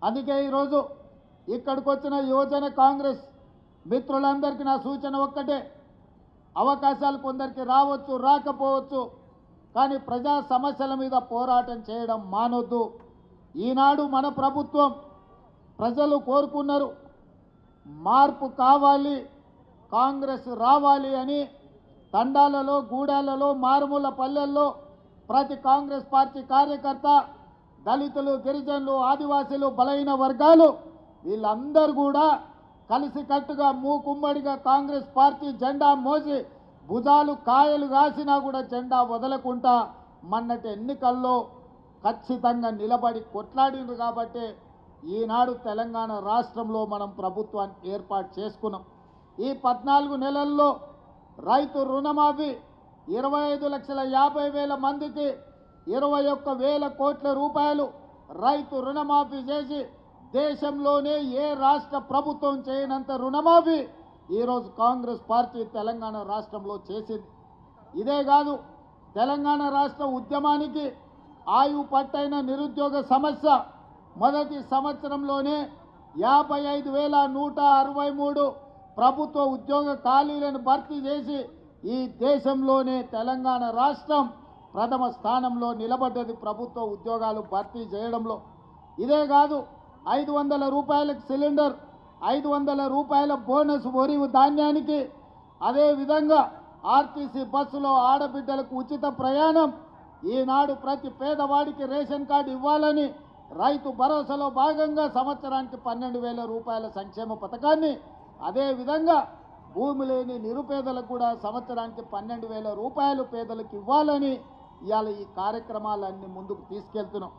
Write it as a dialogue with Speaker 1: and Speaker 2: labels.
Speaker 1: అందుకే ఈరోజు ఇక్కడికి వచ్చిన యువజన కాంగ్రెస్ మిత్రులందరికీ నా సూచన ఒక్కటే, అవకాశాలు కొందరికి రావచ్చు, రాకపోవచ్చు, కానీ ప్రజా సమస్యల మీద పోరాటం చేయడం మానొద్దు. ఈనాడు మన ప్రభుత్వం ప్రజలు కోరుకున్నారు, మార్పు కావాలి, కాంగ్రెస్ రావాలి అని తండాలలో, గూడాలలో, మారుమూల పల్లెల్లో ప్రతి కాంగ్రెస్ పార్టీ కార్యకర్త, దళితులు, గిరిజనులు, ఆదివాసీలు, బలహీన వర్గాలు వీళ్ళందరూ కూడా కలిసికట్టుగా మూకుమ్మడిగా కాంగ్రెస్ పార్టీ జెండా మోసి భుజాలు కాయలు కాసినా కూడా జెండా వదలకుండా మొన్నటి ఎన్నికల్లో ఖచ్చితంగా నిలబడి కొట్లాడినారు. కాబట్టి ఈనాడు తెలంగాణ రాష్ట్రంలో మనం ప్రభుత్వాన్ని ఏర్పాటు చేసుకున్నాం. ఈ 14 నెలల్లో రైతు రుణమాఫీ 25,50,000 మందికి 21,000 కోట్ల రూపాయలు రైతు రుణమాఫీ చేసి దేశంలోనే ఏ రాష్ట్ర ప్రభుత్వం చేయనంత రుణమాఫీ ఈరోజు కాంగ్రెస్ పార్టీ తెలంగాణ రాష్ట్రంలో చేసింది. ఇదే కాదు, తెలంగాణ రాష్ట్ర ఉద్యమానికి ఆయువు పట్టైన నిరుద్యోగ సమస్య మొదటి సంవత్సరంలోనే 55,163 ప్రభుత్వ ఉద్యోగ ఖాళీలను భర్తీ చేసి ఈ దేశంలోనే తెలంగాణ రాష్ట్రం ప్రథమ స్థానంలో నిలబడ్డది ప్రభుత్వ ఉద్యోగాలు భర్తీ చేయడంలో. ఇదే కాదు, 500 రూపాయలకు సిలిండర్, 500 రూపాయల బోనస్ వరి ధాన్యానికి, అదేవిధంగా ఆర్టీసీ బస్సులో ఆడబిడ్డలకు ఉచిత ప్రయాణం, ఈనాడు ప్రతి పేదవాడికి రేషన్ కార్డు ఇవ్వాలని రైతు భరోసాలో భాగంగా సంవత్సరానికి 12,000 రూపాయల సంక్షేమ పథకాన్ని, అదేవిధంగా భూమి లేని నిరుపేదలకు కూడా సంవత్సరానికి 12,000 రూపాయలు పేదలకు ఇవ్వాలని ఇవాళ ఈ కార్యక్రమాలన్నీ ముందుకు తీసుకెళ్తున్నాం.